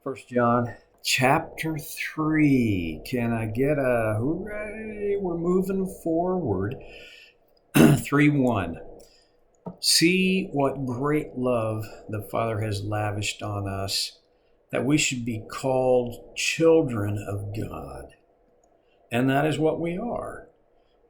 First John chapter 3. Can I get a hooray? We're moving forward. 3:1. See what great love the Father has lavished on us, that we should be called children of God. And that is what we are.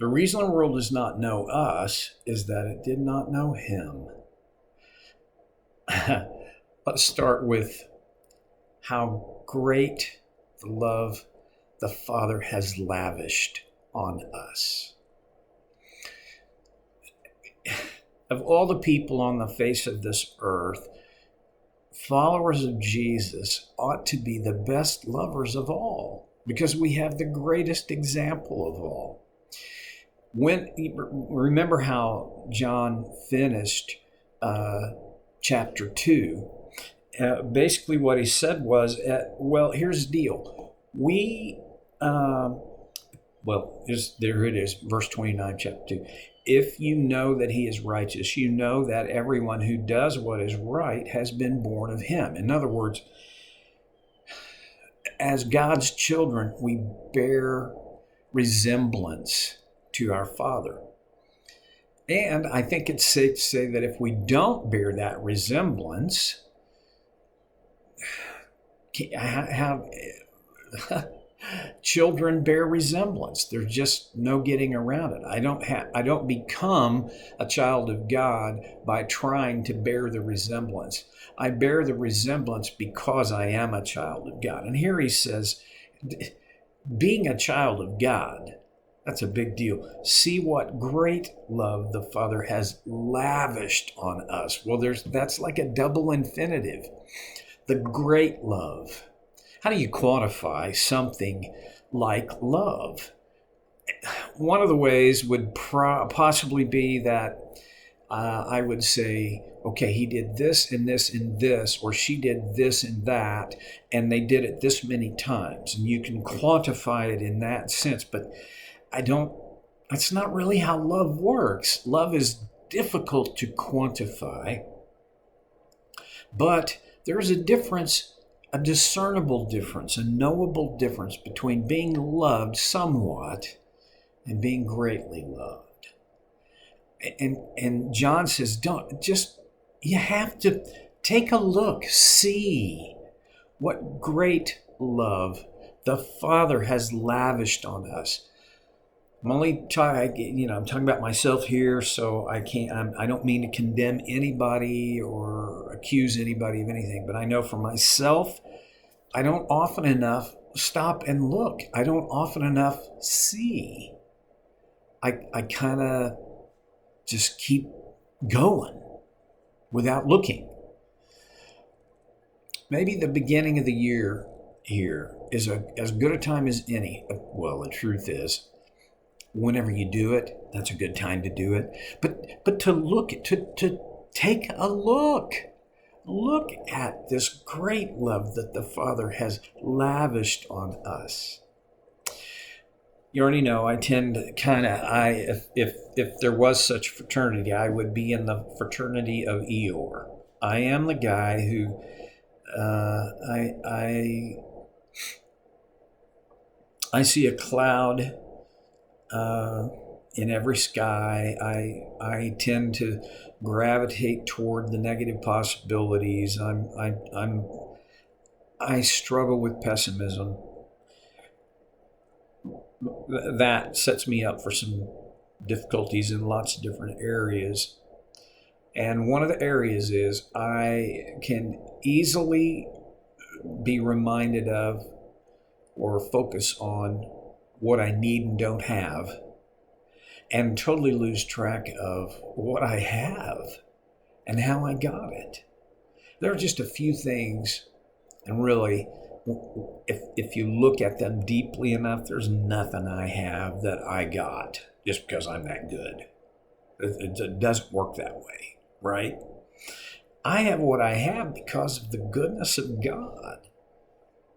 The reason the world does not know us is that it did not know Him. Let's start with how great the love the Father has lavished on us. Of all the people on the face of this earth, followers of Jesus ought to be the best lovers of all, because we have the greatest example of all. Remember how John finished chapter 2. Basically what he said was, here's the deal. There it is, verse 29, chapter 2. If you know that he is righteous, you know that everyone who does what is right has been born of him. In other words, as God's children, we bear resemblance to our Father. And I think it's safe to say that if we don't bear that resemblance, children bear resemblance. There's just no getting around it. I don't become a child of God by trying to bear the resemblance. I bear the resemblance because I am a child of God. And here he says, being a child of God, that's a big deal. See what great love the Father has lavished on us. Well, that's like a double infinitive. The great love. How do you quantify something like love? One of the ways would possibly be that I would say, okay, he did this and this and this, or she did this and that, and they did it this many times. And you can quantify it in that sense, but that's not really how love works. Love is difficult to quantify, but there's a difference, a discernible difference, a knowable difference between being loved somewhat and being greatly loved. And John says, you have to take a look, see what great love the Father has lavished on us. I'm talking about myself here, so I don't mean to condemn anybody or accuse anybody of anything, but I know for myself, I don't often enough stop and look. I don't often enough see. I kind of just keep going without looking. Maybe the beginning of the year here is as good a time as any. Well, the truth is, whenever you do it, that's a good time to do it. But to take a look at this great love that the Father has lavished on us. You already know I tend to if there was such a fraternity, I would be in the fraternity of Eeyore. I am the guy who I see a cloud in every sky. I tend to gravitate toward the negative possibilities. I struggle with pessimism. That sets me up for some difficulties in lots of different areas. And one of the areas is I can easily be reminded of or focus on what I need and don't have, and totally lose track of what I have and how I got it. There are just a few things, and really, if you look at them deeply enough, there's nothing I have that I got just because I'm that good. It doesn't work that way, right? I have what I have because of the goodness of God,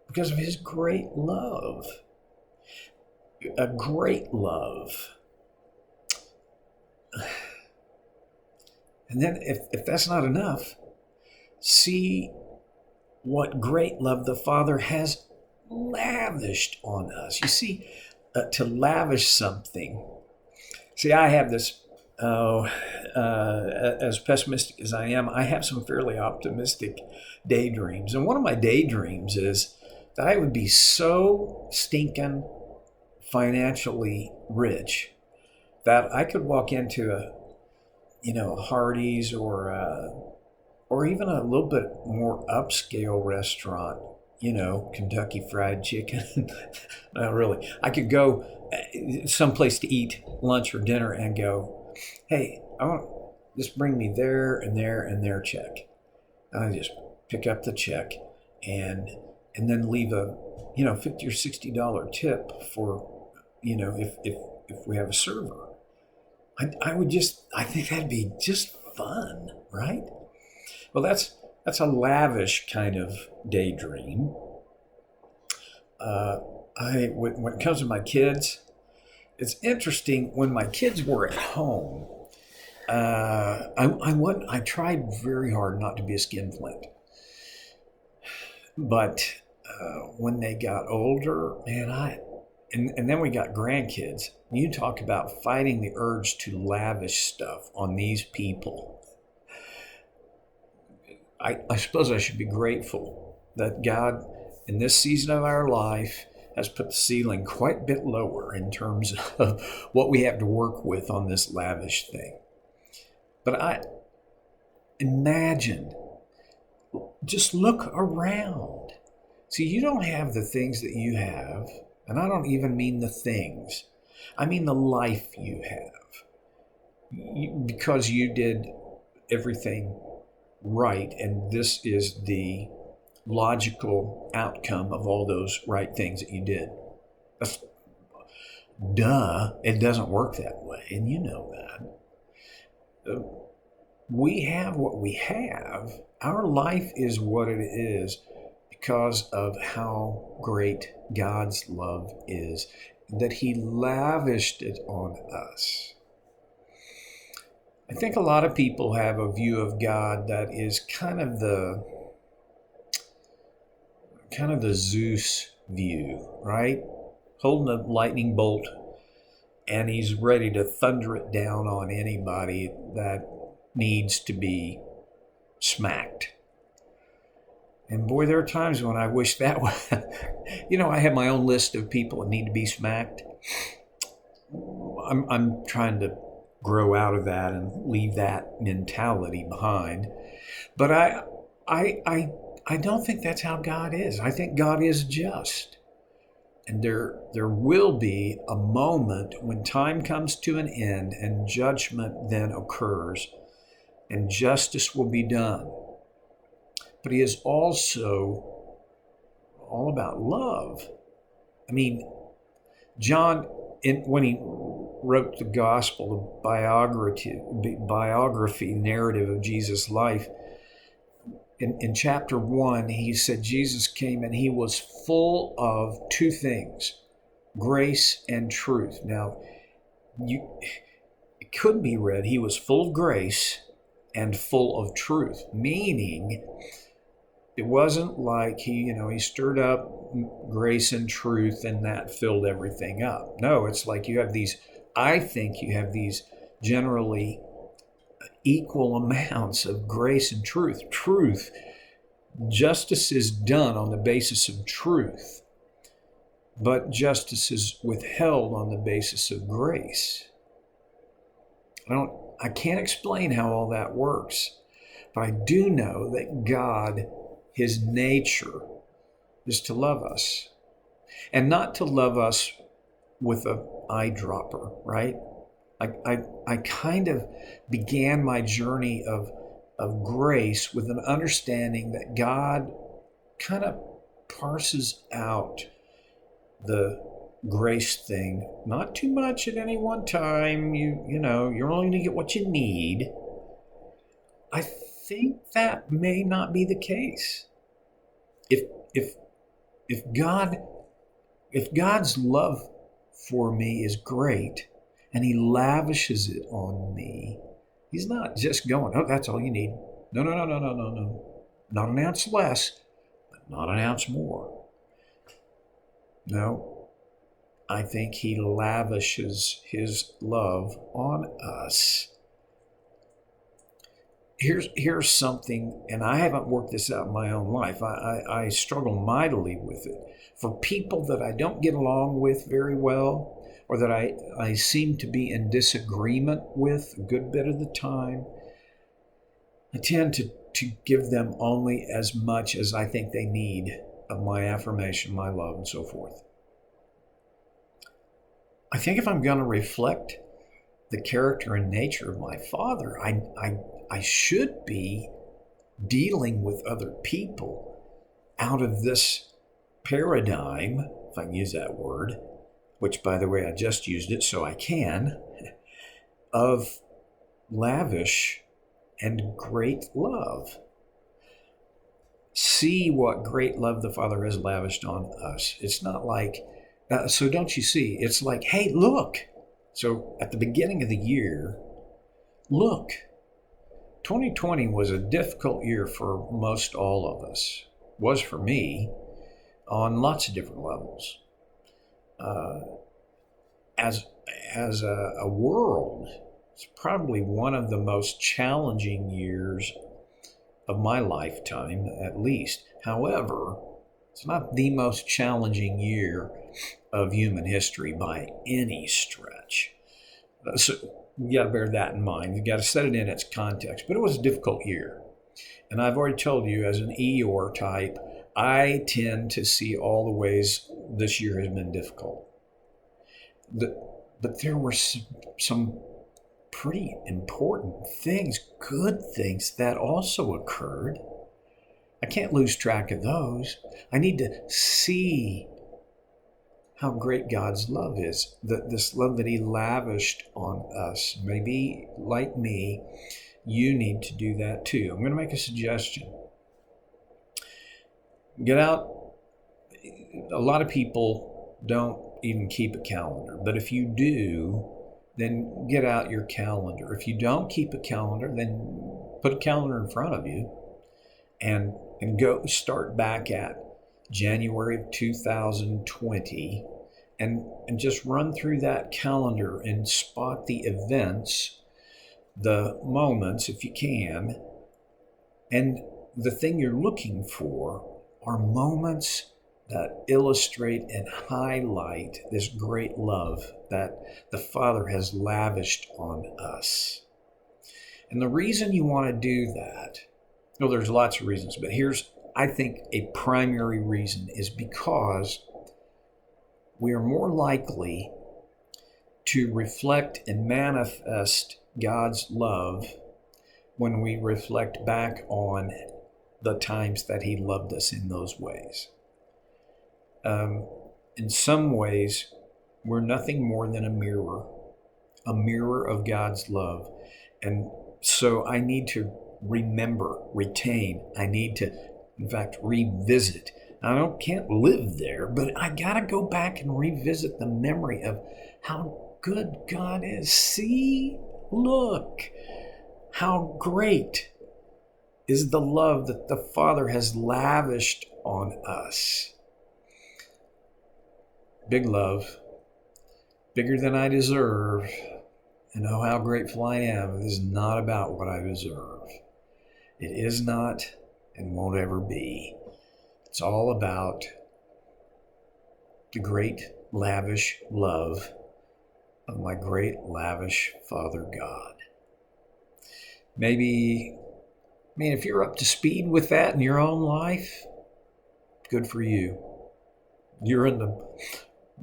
because of His great love. A great love. And then if that's not enough, see what great love the Father has lavished on us. You see, to lavish something. See, I have this, oh, as pessimistic as I am, I have some fairly optimistic daydreams. And one of my daydreams is that I would be so stinking financially rich that I could walk into a Hardee's or even a little bit more upscale restaurant, Kentucky Fried Chicken. Not really. I could go someplace to eat lunch or dinner and go, hey, I want just bring me there and there and there check. And I just pick up the check and then leave a $50 or $60 tip for if we have a server. I think that'd be just fun, right? Well, that's a lavish kind of daydream. When it comes to my kids, it's interesting. When my kids were at home, I tried very hard not to be a skinflint, but when they got older, man, and then we got grandkids. You talk about fighting the urge to lavish stuff on these people. I suppose I should be grateful that God, in this season of our life, has put the ceiling quite a bit lower in terms of what we have to work with on this lavish thing. But I imagine, just look around. See, you don't have the things that you have, and I don't even mean the things. I mean the life you have. Because you did everything right, and this is the logical outcome of all those right things that you did. That's, it doesn't work that way, and you know that. We have what we have. Our life is what it is because of how great God's love is, that He lavished it on us. I think a lot of people have a view of God that is kind of the Zeus view, right? Holding a lightning bolt, and he's ready to thunder it down on anybody that needs to be smacked. And boy, there are times when I wish that was, I have my own list of people that need to be smacked. I'm trying to grow out of that and leave that mentality behind. But I don't think that's how God is. I think God is just. And there will be a moment when time comes to an end and judgment then occurs and justice will be done. But He is also all about love. I mean, John, when he wrote the gospel, the biography narrative of Jesus' life, in chapter 1, he said Jesus came and He was full of two things, grace and truth. Now, it could be read, He was full of grace and full of truth, meaning it wasn't like he stirred up grace and truth and that filled everything up. No, it's like I think you have these generally equal amounts of grace and truth. Justice is done on the basis of truth, but justice is withheld on the basis of grace. I can't explain how all that works, but I do know that God, His nature, is to love us, and not to love us with an eyedropper, right? I kind of began my journey of grace with an understanding that God kind of parses out the grace thing, not too much at any one time. You're only going to get what you need. I think that may not be the case. If God's love for me is great and He lavishes it on me, He's not just going, oh, that's all you need. No. Not an ounce less. not an ounce more. No, I think he lavishes his love on us. Here's something, and I haven't worked this out in my own life. I struggle mightily with it. For people that I don't get along with very well, or that I seem to be in disagreement with a good bit of the time, I tend to give them only as much as I think they need of my affirmation, my love, and so forth. I think if I'm going to reflect the character and nature of my Father, I should be dealing with other people out of this paradigm, if I can use that word, which, by the way, I just used it so I can, of lavish and great love. See what great love the Father has lavished on us. It's not like, so don't you see? It's like, hey, look. So at the beginning of the year, look, 2020 was a difficult year for most all of us. It was for me on lots of different levels. As a world, it's probably one of the most challenging years of my lifetime, at least. However, it's not the most challenging year of human history by any stretch. So you got to bear that in mind. You got to set it in its context. But it was a difficult year. And I've already told you, as an Eeyore type, I tend to see all the ways this year has been difficult. But there were some pretty important things, good things that also occurred. I can't lose track of those. I need to see how great God's love is, this love that he lavished on us. Maybe, like me, you need to do that too. I'm going to make a suggestion. Get out. A lot of people don't even keep a calendar, but if you do, then get out your calendar. If you don't keep a calendar, then put a calendar in front of you and go start back at January of 2020 and just run through that calendar and spot the events, the moments, if you can. And the thing you're looking for are moments that illustrate and highlight this great love that the Father has lavished on us. And the reason you want to do that, well, there's lots of reasons, but here's, I think, a primary reason is because we are more likely to reflect and manifest God's love when we reflect back on the times that he loved us in those ways. In some ways, we're nothing more than a mirror of God's love. And so I need to remember, retain. I need to, in fact, revisit. I can't live there, but I got to go back and revisit the memory of how good God is. See, look, how great is the love that the Father has lavished on us. Big love, bigger than I deserve, and oh, how grateful I am. This is not about what I deserve. It is not and won't ever be. It's all about the great, lavish love of my great, lavish Father God. Maybe, if you're up to speed with that in your own life, good for you. You're in the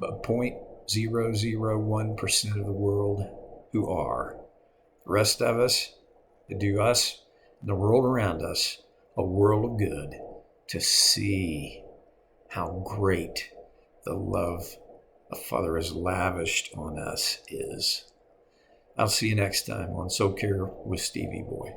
0.001% of the world who are. The rest of us, to do us and the world around us a world of good, to see how great the love the Father has lavished on us is. I'll see you next time on So Care with Stevie Boy.